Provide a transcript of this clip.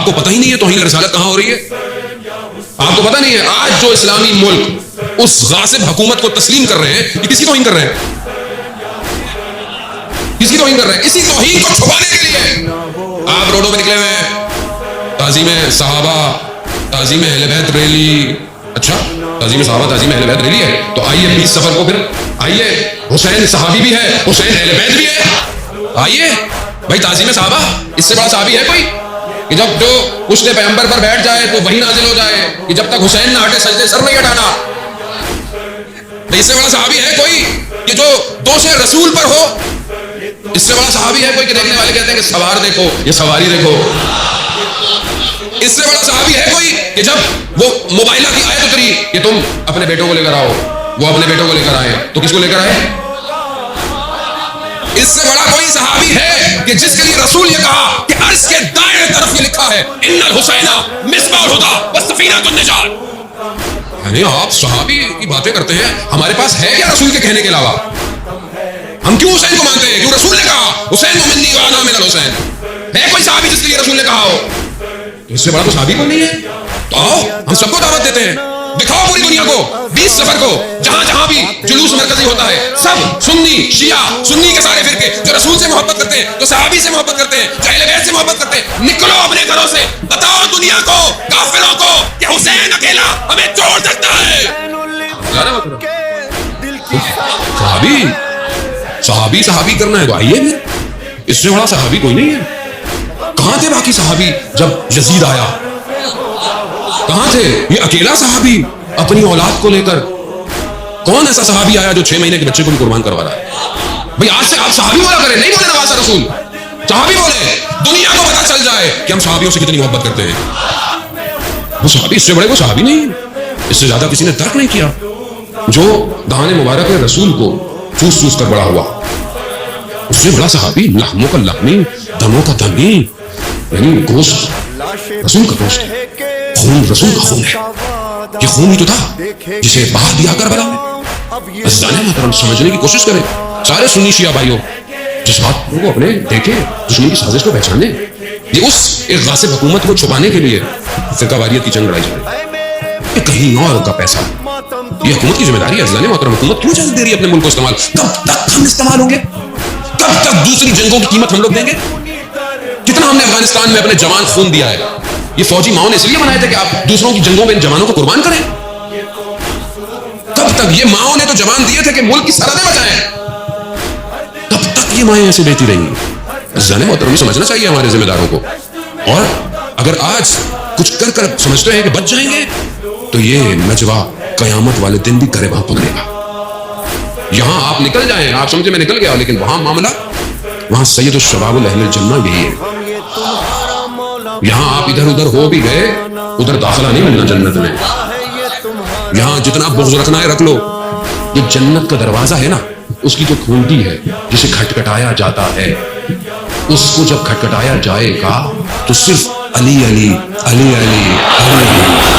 کو پتہ ہی نہیں ہے توہین رسالت کہاں ہو رہی ہے؟ آپ کو پتہ نہیں ہے آج جو اسلامی ملک اس غاصب حکومت کو تسلیم کر رہے ہیں، یہ کس کی توہین کر رہے ہیں؟ کس کی توہین کر رہے ہیں؟ اسی توہین کو چھپانے کے لیے آپ روڈوں پہ نکلے ہوئے ہیں، تعظیم صحابہ، تعظیم اہل بیت ریلی. اچھا تعظیم صحابہ، تعظیم اہل بیت ریلی ہے تو آئیے 20 سفر کو پھر آئیے، حسین صحابی بھی ہے، حسین اہل بیت بھی ہے، آئیے بھائی تعظیم صحابہ. اس سے بڑا صحابی ہے کوئی کہ جب جو پشت پیغمبر پر بیٹھ جائے تو وہی نازل ہو جائے کہ جب تک حسین نہ ہٹے سجدے سر نہیں ہٹانا؟ اس سے بڑا صحابی ہے کوئی کہ جو دوش رسول پر ہو؟ اس سے بڑا صحابی ہے کوئی کہ دیکھنے والے کہتے ہیں کہ سوار دیکھو، یہ سواری دیکھو؟ اس سے بڑا صحابی ہے کوئی کہ جب وہ موبائلہ کی آیت اتری کہ تم اپنے بیٹوں کو لے کر آؤ، وہ اپنے بیٹوں کو لے کر آئے تو کس کو لے کر آئے؟ اس سے بڑا کوئی صحابی ہے کہ جس کے لیے رسول یہ کہا کہ عرش کے دائیں طرف یہ لکھا ہے ان الحسین مصباح الہدی والسفینۃ النجات؟ یعنی آپ صحابی کی باتیں کرتے ہیں، ہمارے پاس ہے کیا رسول کے کہنے کے علاوہ؟ ہم کیوں حسین کو مانتے ہیں؟ کیوں رسول نے کہا حسین منی وانا من الحسین؟ ہے کوئی صحابی جس کے لیے رسول نے کہا ہو؟ اس سے بڑا تو صحابی کوئی نہیں ہے. تو آؤ ہم سب کو دعوت دیتے ہیں، دکھاؤ پوری دنیا کو 20 سفر کو جہاں جہاں بھی جلوس مرکزی ہوتا ہے، سب سنی شیعہ سنی کے سارے فرقے جو رسول سے محبت کرتے ہیں، جو صحابی سے محبت کرتے ہیں، جو اہل بیت سے محبت کرتے ہیں، نکلو اپنے گھروں سے، بتاؤ دنیا کو، کافروں کو کہ حسین اکیلا ہمیں چھوڑ سکتا ہے. صحابی صحابی صحابی کرنا ہے تو آئیے پھر، اس سے بڑا صحابی کوئی نہیں ہے. کہاں تھے باقی صحابی جب یزید آیا؟ کہاں تھے یہ اکیلا صحابی اپنی اولاد کو لے کر؟ کون ایسا صحابی آیا جو 6 مہینے کے بچے کو بھی قربان کروا رہا ہے؟ بھئی آج سے آپ صحابی بولا کریں، نہیں بولے نواسہ رسول، صحابی بولے، دنیا کو پتہ چل جائے کہ ہم صحابیوں سے کتنی محبت کرتے ہیں. وہ صحابی اس سے بڑے وہ صحابی نہیں، اس سے زیادہ کسی نے ترک نہیں کیا. جو دہان مبارک رسول کو چوس چوس کر بڑا ہوا، اس سے بڑا صحابی لحموں کا لحمی، دموں کا دمی، یعنی گوشت رسول کا گوشت، خون رسول کا خون ہے. یہ خون ہی تو تھا جسے بہا دیا کربلا میں. عزیزان محترم سمجھنے کی کوشش کریں سارے سنی شیعہ بھائیوں، جس بات کو اپنے دیکھیں، دشمن کی سازش کو پہچانے. یہ اس ایک غاصب حکومت کو چھپانے کے لیے فرقہ واریت کی جنگ لڑائی جا رہی ہے. یہ کہیں اور کا پیسہ، یہ حکومت کی ذمہ داری ہے. عزیزان محترم حکومت کیوں اجازت دے رہی ہے اپنے ملک کو استعمال؟ کب تک ہم استعمال ہوں گے؟ کب تک دوسری جنگوں کی قیمت ہم لوگ دیں گے؟ کتنا ہم نے افغانستان میں اپنے جوان خون دیا ہے. یہ فوجی ماؤں نے اس لیے بنائے تھے کہ آپ دوسروں کی جنگوں میں ان جوانوں کو قربان کریں. کب تک یہ ماؤں نے تو جوان دیے تھے کہ ملک کی سرحدیں بچائیں، کب تک یہ مائیں ایسے دیتی رہیں گی؟ عزیزان محترم سمجھنا چاہیے ہمارے ذمہ داروں کو. اور اگر آج کچھ کر کر سمجھتے ہیں کہ بچ جائیں گے تو یہ نجوا قیامت والے دن بھی کرے وہاں پکڑے گا. یہاں آپ نکل جائیں، آپ سمجھے میں نکل گیا، لیکن وہاں معاملہ، وہاں سید الشباب اہل الجنہ یہی ہے. یہاں آپ ادھر ادھر ہو بھی گئے، ادھر داخلہ نہیں ملنا جنت میں. یہاں جتنا بغض رکھنا ہے رکھ لو. یہ جنت کا دروازہ ہے نا، اس کی جو کھونٹی ہے جسے کھٹکھٹایا جاتا ہے، اس کو جب کھٹکھٹایا جائے گا تو صرف علی علی علی علی علی